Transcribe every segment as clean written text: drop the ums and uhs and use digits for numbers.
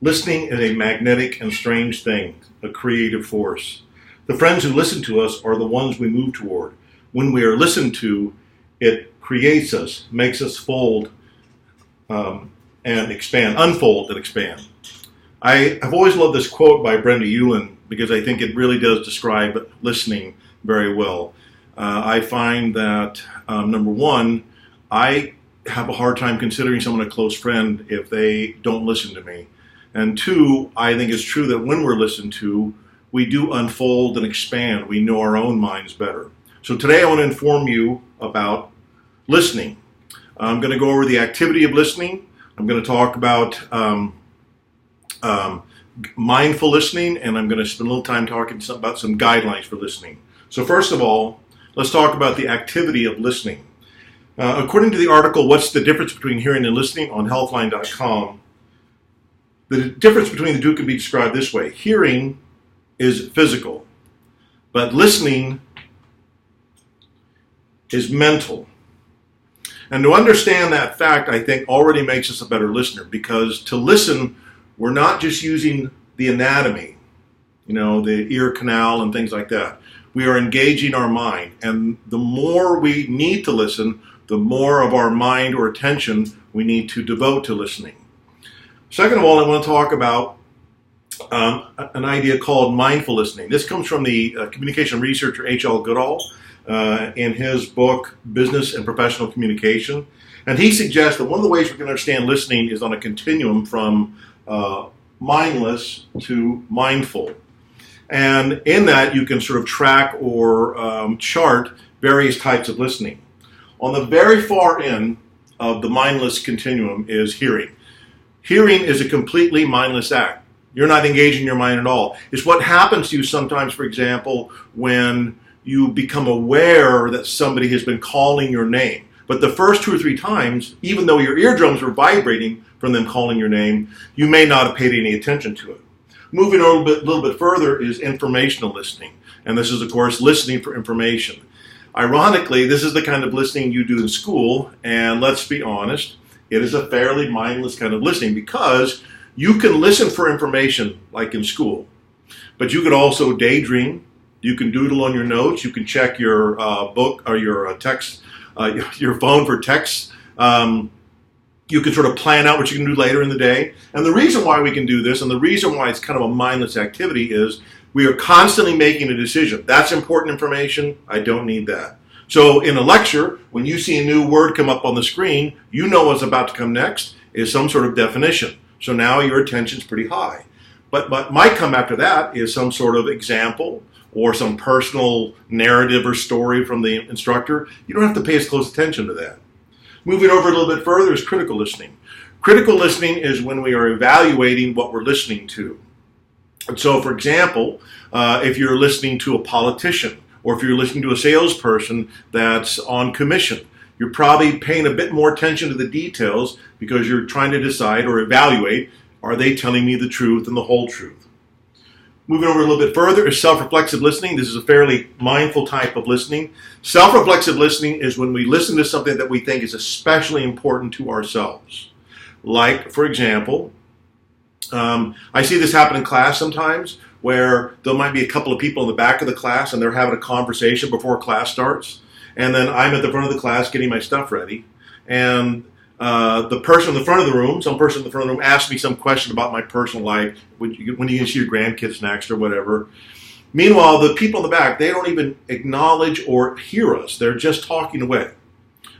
Listening is a magnetic and strange thing, a creative force. The friends who listen to us are the ones we move toward. When we are listened to, it creates us, makes us fold and expand, unfold and expand. I have always loved this quote by Brenda Ueland because I think it really does describe listening very well. I find that, number one, I have a hard time considering someone a close friend if they don't listen to me. And two, I think it's true that when we're listened to, we do unfold and expand. We know our own minds better. So today I want to inform you about listening. I'm going to go over the activity of listening. I'm going to talk about mindful listening, and I'm going to spend a little time talking about some guidelines for listening. So first of all, let's talk about the activity of listening. According to the article, What's the Difference Between Hearing and Listening on Healthline.com, the difference between the two can be described this way. Hearing is physical, but listening is mental. And to understand that fact, I think, already makes us a better listener, because to listen, we're not just using the anatomy, the ear canal and things like that. We are engaging our mind. And the more we need to listen, the more of our mind or attention we need to devote to listening. Second of all, I want to talk about an idea called mindful listening. This comes from the communication researcher H.L. Goodall in his book, Business and Professional Communication. And he suggests that one of the ways we can understand listening is on a continuum from mindless to mindful. And in that, you can sort of track or chart various types of listening. On the very far end of the mindless continuum is hearing. Hearing is a completely mindless act. You're not engaging your mind at all. It's what happens to you sometimes, for example, when you become aware that somebody has been calling your name. But the first 2 or 3 times, even though your eardrums were vibrating from them calling your name, you may not have paid any attention to it. Moving a little bit further is informational listening. And this is, of course, listening for information. Ironically, this is the kind of listening you do in school, and let's be honest, it is a fairly mindless kind of listening, because you can listen for information like in school, but you could also daydream, you can doodle on your notes, you can check your book or your text, your phone for texts. You can sort of plan out what you can do later in the day. And the reason why we can do this, and the reason why it's kind of a mindless activity, is we are constantly making a decision. That's important information. I don't need that. So in a lecture, when you see a new word come up on the screen, you know what's about to come next is some sort of definition. So now your attention's pretty high. But what might come after that is some sort of example or some personal narrative or story from the instructor. You don't have to pay as close attention to that. Moving over a little bit further is critical listening. Critical listening is when we are evaluating what we're listening to. And so, for example, if you're listening to a politician, or if you're listening to a salesperson that's on commission, you're probably paying a bit more attention to the details because you're trying to decide or evaluate, are they telling me the truth and the whole truth? Moving over a little bit further is self-reflexive listening. This is a fairly mindful type of listening. Self-reflexive listening is when we listen to something that we think is especially important to ourselves. Like, for example, I see this happen in class sometimes, where there might be a couple of people in the back of the class and they're having a conversation before class starts. And then I'm at the front of the class getting my stuff ready. And the person in the front of the room, some person in the front of the room asks me some question about my personal life, when you can see your grandkids next or whatever. Meanwhile, the people in the back, they don't even acknowledge or hear us. They're just talking away.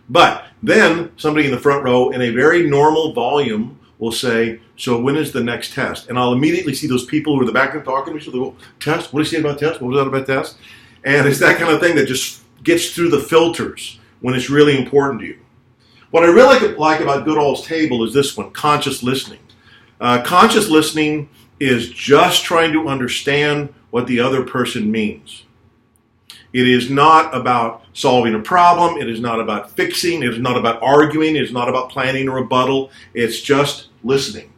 But then somebody in the front row in a very normal volume will say, so when is the next test? And I'll immediately see those people who are in the back and talking to each other, go, test? What did he say about test? What was that about test? And it's that kind of thing that just gets through the filters when it's really important to you. What I really like about Goodall's table is this one, conscious listening. Conscious listening is just trying to understand what the other person means. It is not about solving a problem. It is not about fixing. It is not about arguing. It is not about planning a rebuttal. It's just listening.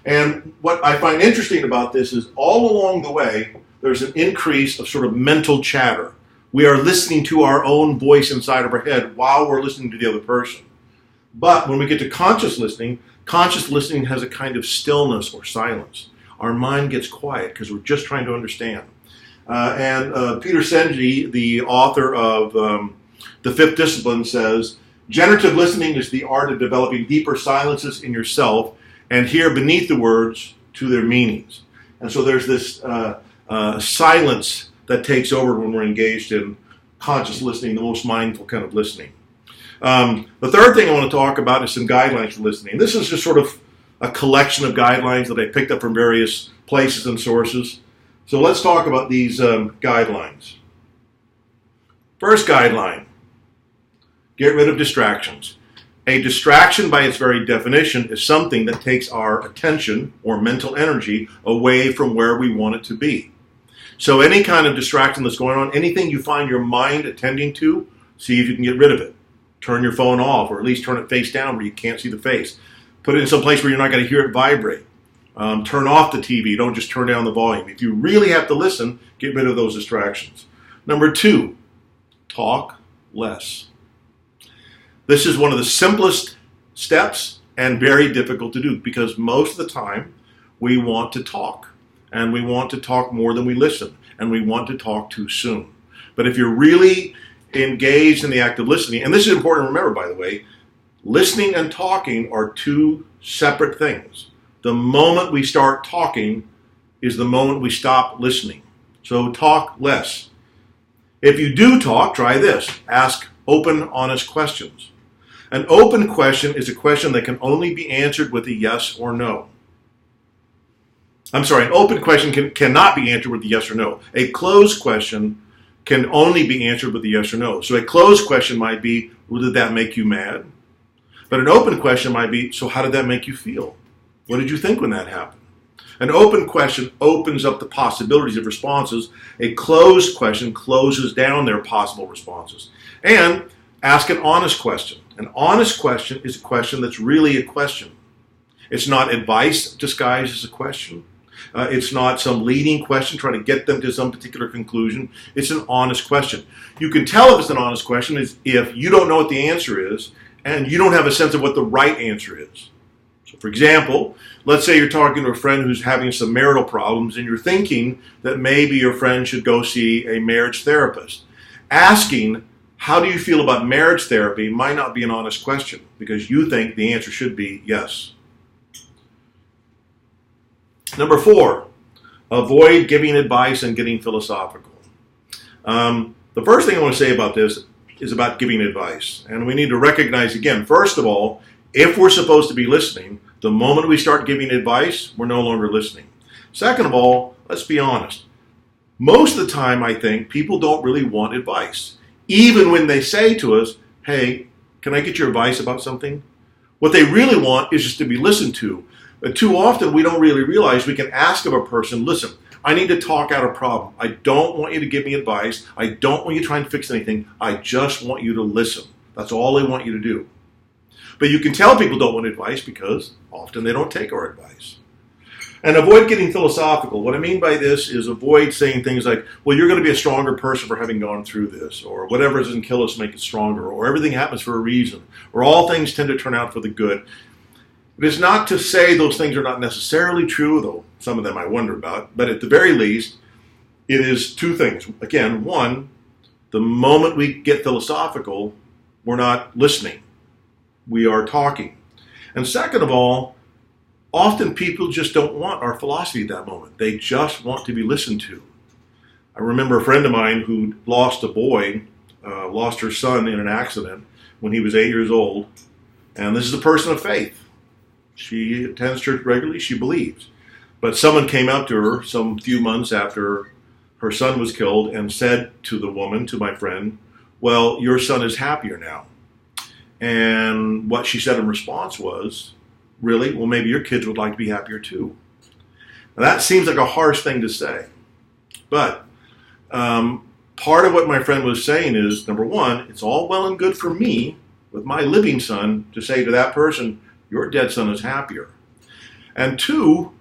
And what I find interesting about this is all along the way, there's an increase of sort of mental chatter. We are listening to our own voice inside of our head while we're listening to the other person. But when we get to conscious listening, Conscious listening has a kind of stillness or silence. Our mind gets quiet because we're just trying to understand. And Peter Senge, the author of The Fifth Discipline, says, generative listening is the art of developing deeper silences in yourself and hear beneath the words to their meanings. And so there's this silence that takes over when we're engaged in conscious listening, the most mindful kind of listening. The third thing I want to talk about is some guidelines for listening. This is just sort of a collection of guidelines that I picked up from various places and sources. So let's talk about these guidelines. First guideline, get rid of distractions. A distraction by its very definition is something that takes our attention or mental energy away from where we want it to be. So any kind of distraction that's going on, anything you find your mind attending to, see if you can get rid of it. Turn your phone off, or at least turn it face down where you can't see the face. Put it in some place where you're not going to hear it vibrate. Turn off the TV. Don't just turn down the volume. If you really have to listen, get rid of those distractions. Number 2, talk less. This is one of the simplest steps and very difficult to do because most of the time we want to talk. And we want to talk more than we listen. And we want to talk too soon. But if you're really engaged in the act of listening, and this is important to remember, by the way, listening and talking are two separate things. The moment we start talking is the moment we stop listening. So talk less. If you do talk, try this. Ask open, honest questions. An open question is a question that can only be answered with a yes or no. I'm sorry, an open question cannot be answered with a yes or no. A closed question can only be answered with a yes or no. So a closed question might be, well, did that make you mad? But an open question might be, so how did that make you feel? What did you think when that happened? An open question opens up the possibilities of responses. A closed question closes down their possible responses. And ask an honest question. An honest question is a question that's really a question. It's not advice disguised as a question. It's not some leading question trying to get them to some particular conclusion. It's an honest question. You can tell if it's an honest question is if you don't know what the answer is and you don't have a sense of what the right answer is. So for example, let's say you're talking to a friend who's having some marital problems and you're thinking that maybe your friend should go see a marriage therapist. Asking, how do you feel about marriage therapy might not be an honest question because you think the answer should be yes. Number 4, avoid giving advice and getting philosophical. The first thing I want to say about this is about giving advice. And we need to recognize again, first of all, if we're supposed to be listening, the moment we start giving advice, we're no longer listening. Second of all, let's be honest. Most of the time, I think, people don't really want advice. Even when they say to us, hey, can I get your advice about something? What they really want is just to be listened to. But too often we don't really realize we can ask of a person, listen, I need to talk out a problem. I don't want you to give me advice. I don't want you to try and fix anything. I just want you to listen. That's all I want you to do. But you can tell people don't want advice because often they don't take our advice. And avoid getting philosophical. What I mean by this is avoid saying things like, well, you're going to be a stronger person for having gone through this, or whatever doesn't kill us make it stronger, or everything happens for a reason, or all things tend to turn out for the good. It is not to say those things are not necessarily true, though some of them I wonder about, but at the very least, it is two things. Again, one, the moment we get philosophical, we're not listening. We are talking. And second of all, often people just don't want our philosophy at that moment. They just want to be listened to. I remember a friend of mine who lost a boy, lost her son in an accident when he was 8 years old. And this is a person of faith. She attends church regularly, she believes. But someone came up to her some few months after her son was killed and said to the woman, to my friend, well, your son is happier now. And what she said in response was, really? Well, maybe your kids would like to be happier too. Now, that seems like a harsh thing to say. But part of what my friend was saying is, number one, it's all well and good for me with my living son to say to that person, your dead son is happier. And two,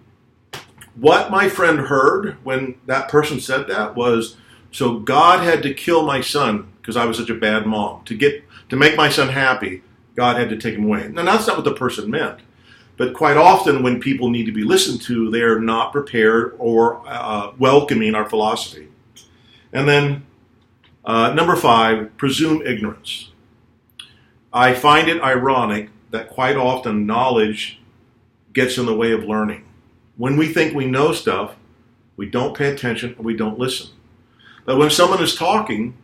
what my friend heard when that person said that was, so God had to kill my son because I was such a bad mom. To make my son happy, God had to take him away. Now, that's not what the person meant. But quite often when people need to be listened to, they are not prepared or welcoming our philosophy. And then number 5, presume ignorance. I find it ironic that quite often knowledge gets in the way of learning. When we think we know stuff, we don't pay attention and we don't listen. But when someone is talking,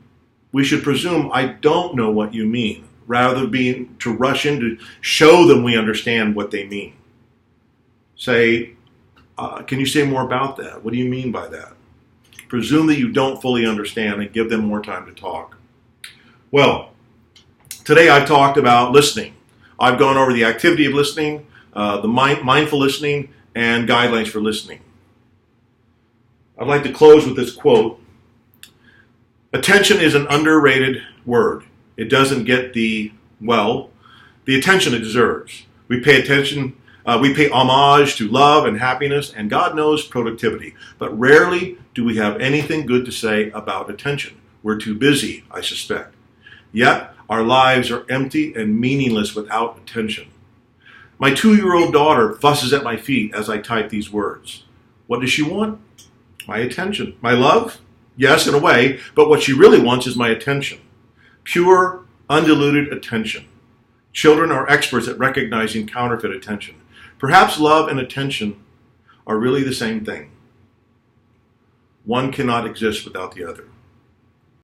we should presume, I don't know what you mean, rather than to rush in to show them we understand what they mean. Say, can you say more about that? What do you mean by that? Presume that you don't fully understand and give them more time to talk. Well, today I've talked about listening. I've gone over the activity of listening, the mindful listening, and guidelines for listening. I'd like to close with this quote. Attention is an underrated word. It doesn't get the attention it deserves. We pay attention, we pay homage to love and happiness, and God knows productivity. But rarely do we have anything good to say about attention. We're too busy, I suspect. Yet, our lives are empty and meaningless without attention. My 2-year-old daughter fusses at my feet as I type these words. What does she want? My attention. My love? Yes, in a way, but what she really wants is my attention. Pure, undiluted attention. Children are experts at recognizing counterfeit attention. Perhaps love and attention are really the same thing. One cannot exist without the other.